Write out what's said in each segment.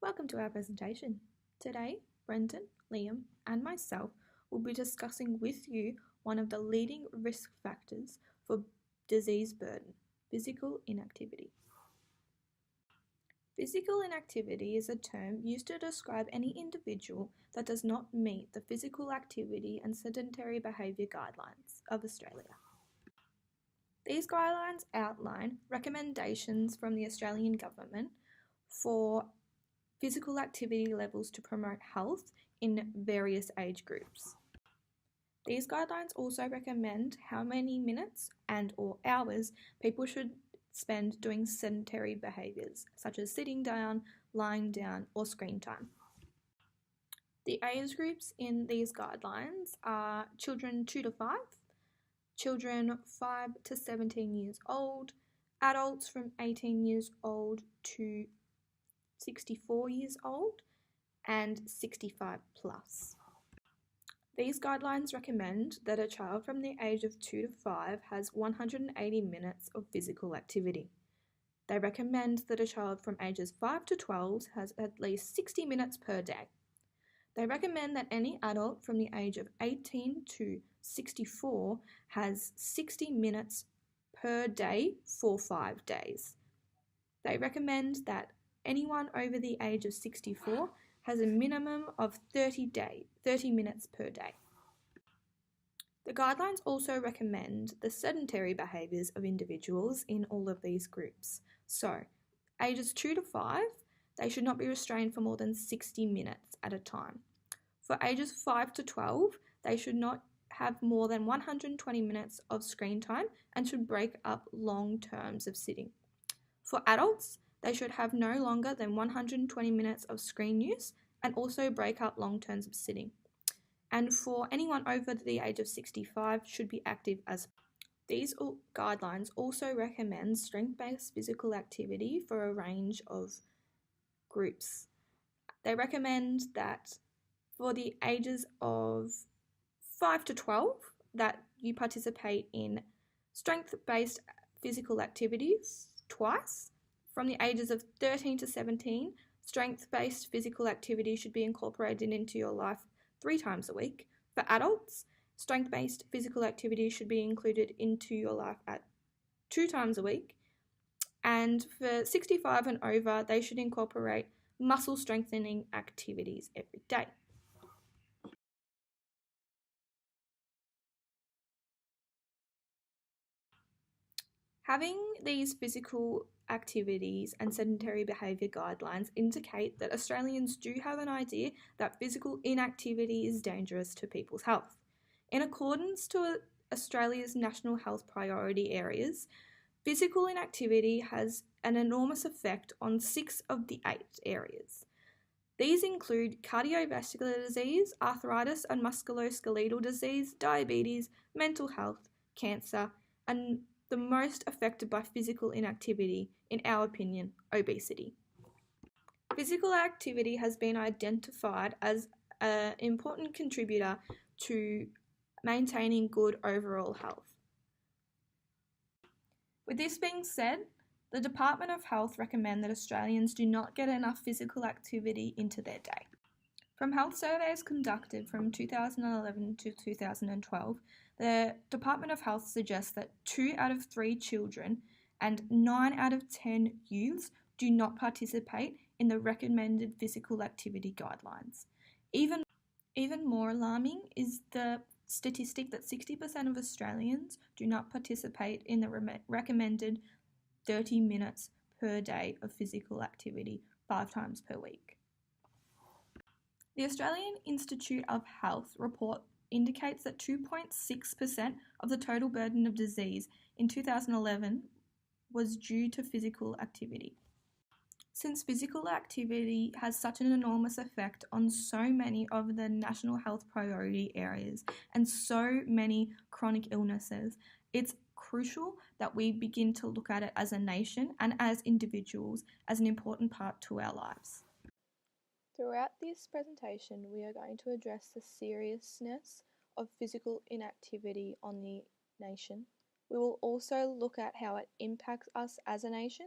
Welcome to our presentation. Today, Brendan, Liam and myself will be discussing with you one of the leading risk factors for disease burden, physical inactivity. Physical inactivity is a term used to describe any individual that does not meet the physical activity and sedentary behaviour guidelines of Australia. These guidelines outline recommendations from the Australian Government for physical activity levels to promote health in various age groups. These guidelines also recommend how many minutes and/or hours people should spend doing sedentary behaviours, such as sitting down, lying down, or screen time. The age groups in these guidelines are children 2 to 5, children 5 to 17 years old, adults from 18 years old to 64 years old, and 65 plus. These guidelines recommend that a child from the age of 2 to 5 has 180 minutes of physical activity. They recommend that a child from ages 5 to 12 has at least 60 minutes per day. They recommend that any adult from the age of 18 to 64 has 60 minutes per day for 5 days. They recommend that anyone over the age of 64 has a minimum of 30 minutes per day. The guidelines also recommend the sedentary behaviours of individuals in all of these groups. So, ages 2 to 5, they should not be restrained for more than 60 minutes at a time. For ages 5 to 12, they should not have more than 120 minutes of screen time and should break up long terms of sitting. For adults, they should have no longer than 120 minutes of screen use and also break up long terms of sitting. And for anyone over the age of 65 should be active as these guidelines also recommend strength-based physical activity for a range of groups. They recommend that for the ages of 5 to 12 that you participate in strength-based physical activities twice. From the ages of 13 to 17, strength-based physical activity should be incorporated into your life 3 times a week. For adults, strength-based physical activity should be included into your life at 2 times a week. And for 65 and over, they should incorporate muscle strengthening activities every day. Having these physical activities and sedentary behaviour guidelines indicate that Australians do have an idea that physical inactivity is dangerous to people's health. In accordance to Australia's national health priority areas, physical inactivity has an enormous effect on 6 of the 8 areas. These include cardiovascular disease, arthritis and musculoskeletal disease, diabetes, mental health, cancer, and the most affected by physical inactivity, in our opinion, obesity. Physical activity has been identified as an important contributor to maintaining good overall health. With this being said, the Department of Health recommend that Australians do not get enough physical activity into their day. From health surveys conducted from 2011 to 2012, the Department of Health suggests that 2 out of 3 children and 9 out of 10 youths do not participate in the recommended physical activity guidelines. Even more alarming is the statistic that 60% of Australians do not participate in the recommended 30 minutes per day of physical activity 5 times per week. The Australian Institute of Health report indicates that 2.6% of the total burden of disease in 2011 was due to physical activity. Since physical activity has such an enormous effect on so many of the national health priority areas and so many chronic illnesses, it's crucial that we begin to look at it as a nation and as individuals as an important part to our lives. Throughout this presentation, we are going to address the seriousness of physical inactivity on the nation. We will also look at how it impacts us as a nation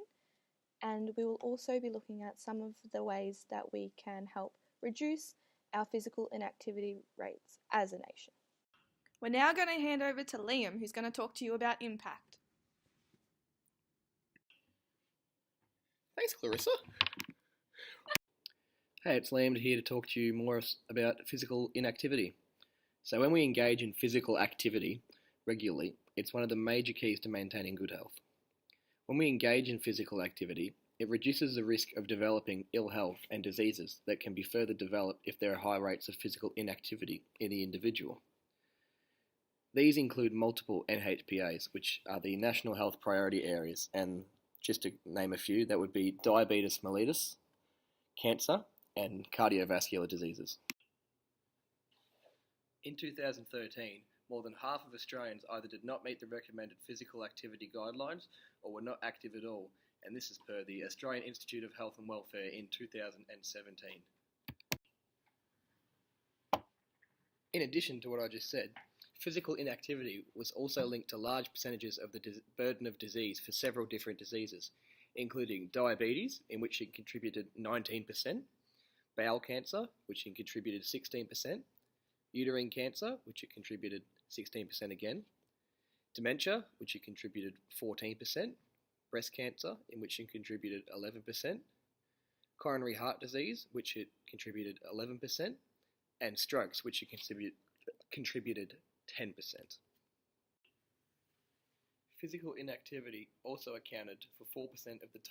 and we will also be looking at some of the ways that we can help reduce our physical inactivity rates as a nation. We're now going to hand over to Liam, who's going to talk to you about impact. Thanks, Clarissa. Hey, it's Liam here to talk to you more about physical inactivity. So when we engage in physical activity regularly, it's one of the major keys to maintaining good health. When we engage in physical activity, it reduces the risk of developing ill health and diseases that can be further developed if there are high rates of physical inactivity in the individual. These include multiple NHPAs, which are the National Health Priority Areas, and just to name a few, that would be diabetes mellitus, cancer, and cardiovascular diseases. In 2013, more than half of Australians either did not meet the recommended physical activity guidelines or were not active at all, and this is per the Australian Institute of Health and Welfare in 2017. In addition to what I just said, physical inactivity was also linked to large percentages of the burden of disease for several different diseases, including diabetes, in which it contributed 19%, bowel cancer, which it contributed 16%, uterine cancer, which it contributed 16% again, dementia, which it contributed 14%, breast cancer, in which it contributed 11%, coronary heart disease, which it contributed 11%, and strokes, which it contributed 10%. Physical inactivity also accounted for 4% of the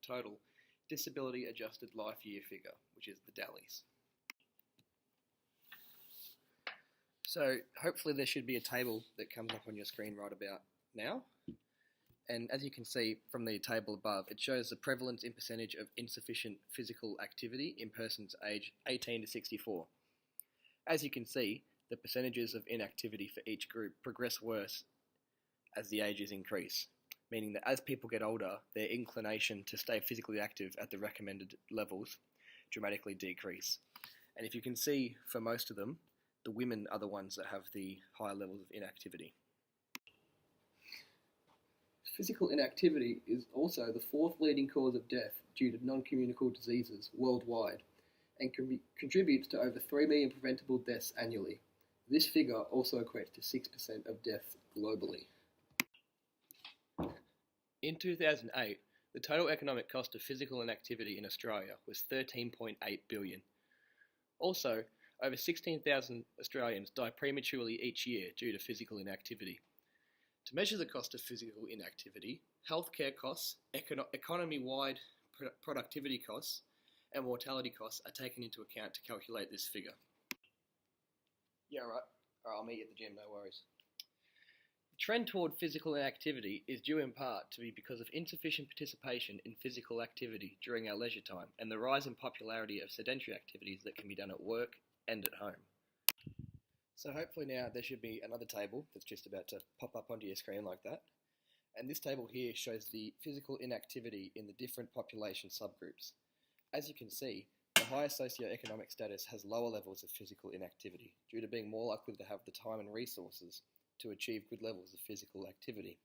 total disability adjusted life year figure, which is the DALYs. So hopefully there should be a table that comes up on your screen right about now. And as you can see from the table above, it shows the prevalence in percentage of insufficient physical activity in persons aged 18 to 64. As you can see, the percentages of inactivity for each group progress worse as the ages increase, meaning that as people get older, their inclination to stay physically active at the recommended levels dramatically decrease. And if you can see, for most of them, the women are the ones that have the higher levels of inactivity. Physical inactivity is also the fourth leading cause of death due to non-communicable diseases worldwide and contributes to over 3 million preventable deaths annually. This figure also equates to 6% of deaths globally. In 2008, the total economic cost of physical inactivity in Australia was $13.8 billion. Also, over 16,000 Australians die prematurely each year due to physical inactivity. To measure the cost of physical inactivity, healthcare costs, economy-wide productivity costs, and mortality costs are taken into account to calculate this figure. Yeah, right. I'll meet you at the gym, no worries. The trend toward physical inactivity is due in part to be because of insufficient participation in physical activity during our leisure time and the rise in popularity of sedentary activities that can be done at work and at home. So hopefully now there should be another table that's just about to pop up onto your screen like that. And this table here shows the physical inactivity in the different population subgroups. As you can see, the higher socioeconomic status has lower levels of physical inactivity due to being more likely to have the time and resources to achieve good levels of physical activity.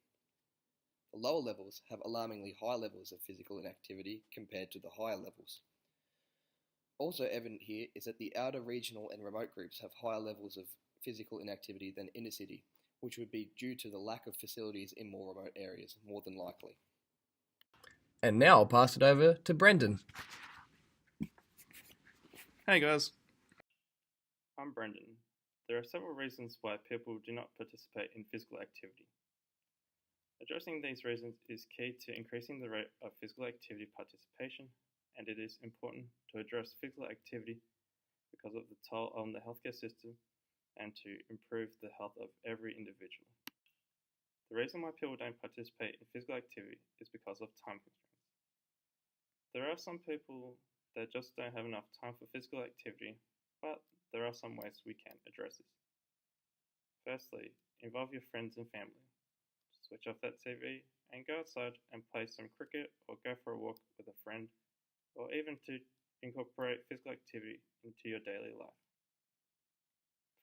The lower levels have alarmingly high levels of physical inactivity compared to the higher levels. Also evident here is that the outer regional and remote groups have higher levels of physical inactivity than inner city, which would be due to the lack of facilities in more remote areas, more than likely. And now I'll pass it over to Brendan. Hey guys, I'm Brendan. There are several reasons why people do not participate in physical activity. Addressing these reasons is key to increasing the rate of physical activity participation, and it is important to address physical activity because of the toll on the healthcare system and to improve the health of every individual. The reason why people don't participate in physical activity is because of time constraints. There are some people that just don't have enough time for physical activity, but there are some ways we can address this. Firstly, involve your friends and family. Switch off that TV and go outside and play some cricket or go for a walk with a friend, or even to incorporate physical activity into your daily life.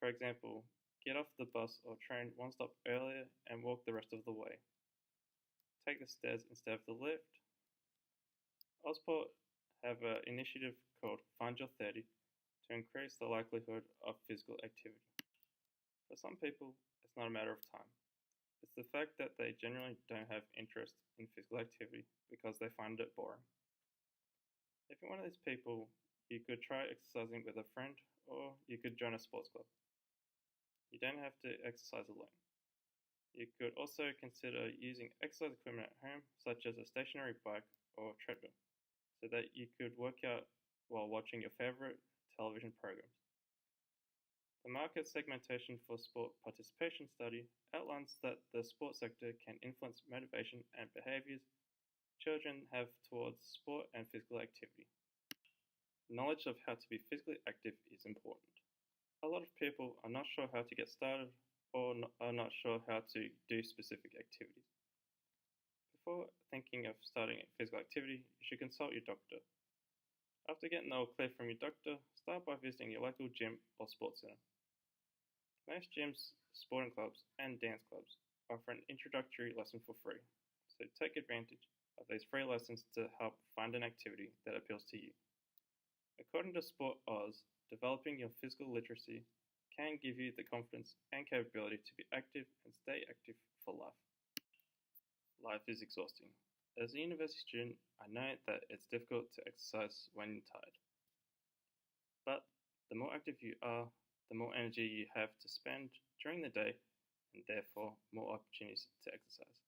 For example, get off the bus or train one stop earlier and walk the rest of the way. Take the stairs instead of the lift, Ozport have an initiative called Find Your 30 to increase the likelihood of physical activity. For some people, it's not a matter of time. It's the fact that they generally don't have interest in physical activity because they find it boring. If you're one of these people, you could try exercising with a friend or you could join a sports club. You don't have to exercise alone. You could also consider using exercise equipment at home, such as a stationary bike or treadmill, so that you could work out while watching your favorite television programs. The market segmentation for sport participation study outlines that the sports sector can influence motivation and behaviors children have towards sport and physical activity. Knowledge of how to be physically active is important. A lot of people are not sure how to get started or are not sure how to do specific activities. Before thinking of starting a physical activity, you should consult your doctor. After getting the all clear from your doctor, start by visiting your local gym or sports center. Most gyms, sporting clubs, and dance clubs offer an introductory lesson for free, so take advantage of these free lessons to help find an activity that appeals to you. According to Sport Oz, developing your physical literacy can give you the confidence and capability to be active and stay active for life. Life is exhausting. As a university student, I know that it's difficult to exercise when you're tired. But the more active you are, the more energy you have to spend during the day and therefore more opportunities to exercise.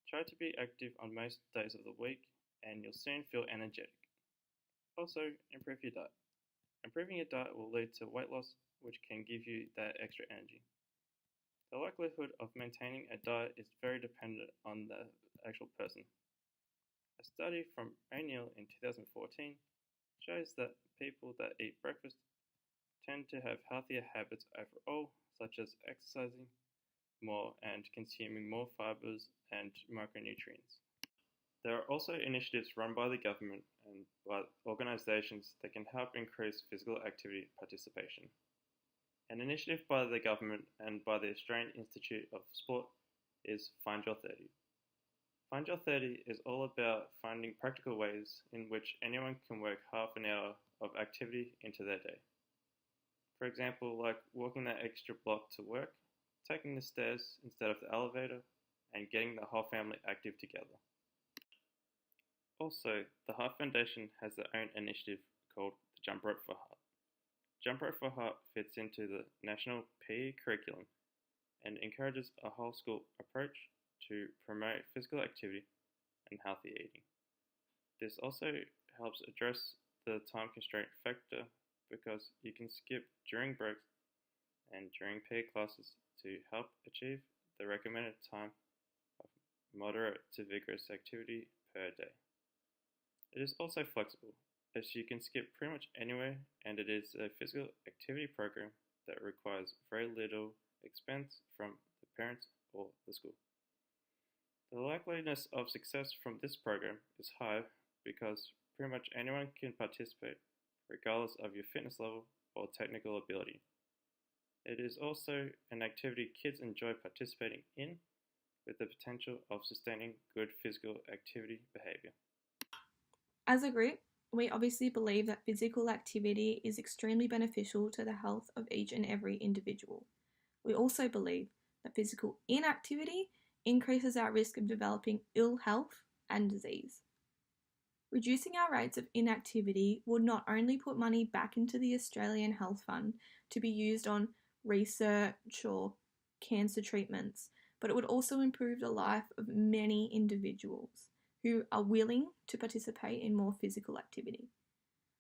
Try to be active on most days of the week and you'll soon feel energetic. Also, improve your diet. Improving your diet will lead to weight loss, which can give you that extra energy. The likelihood of maintaining a diet is very dependent on the actual person. A study from O'Neill in 2014 shows that people that eat breakfast tend to have healthier habits overall, such as exercising more and consuming more fibers and micronutrients. There are also initiatives run by the government and by organisations that can help increase physical activity participation. An initiative by the government and by the Australian Institute of Sport is Find Your 30. Find Your 30 is all about finding practical ways in which anyone can work half an hour of activity into their day. For example, like walking that extra block to work, taking the stairs instead of the elevator, and getting the whole family active together. Also, the Heart Foundation has their own initiative called the Jump Rope for Heart. Jump Rope for Heart fits into the national PE curriculum and encourages a whole school approach to promote physical activity and healthy eating. This also helps address the time constraint factor because you can skip during breaks and during PE classes to help achieve the recommended time of moderate to vigorous activity per day. It is also flexible, as you can skip pretty much anywhere, and it is a physical activity program that requires very little expense from the parents or the school. The likeliness of success from this program is high because pretty much anyone can participate, regardless of your fitness level or technical ability. It is also an activity kids enjoy participating in, with the potential of sustaining good physical activity behavior. As a group, we obviously believe that physical activity is extremely beneficial to the health of each and every individual. We also believe that physical inactivity increases our risk of developing ill health and disease. Reducing our rates of inactivity would not only put money back into the Australian Health Fund to be used on research or cancer treatments, but it would also improve the life of many individuals who are willing to participate in more physical activity.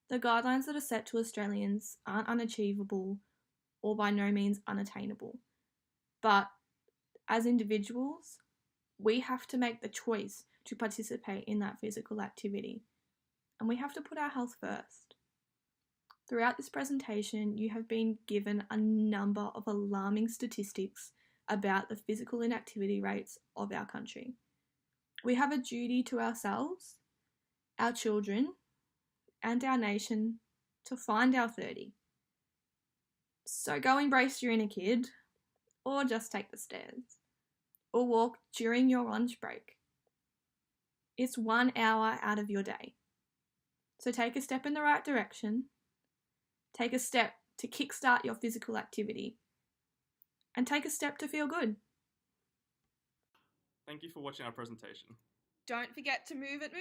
The guidelines that are set to Australians aren't unachievable or by no means unattainable, but as individuals, we have to make the choice to participate in that physical activity, and we have to put our health first. Throughout this presentation, you have been given a number of alarming statistics about the physical inactivity rates of our country. We have a duty to ourselves, our children, and our nation to find our 30. So go embrace your inner kid, or just take the stairs, or walk during your lunch break. It's 1 hour out of your day. So take a step in the right direction. Take a step to kickstart your physical activity. And take a step to feel good. Thank you for watching our presentation. Don't forget to move it.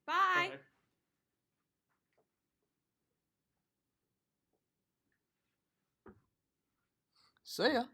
Bye. Bye. See ya.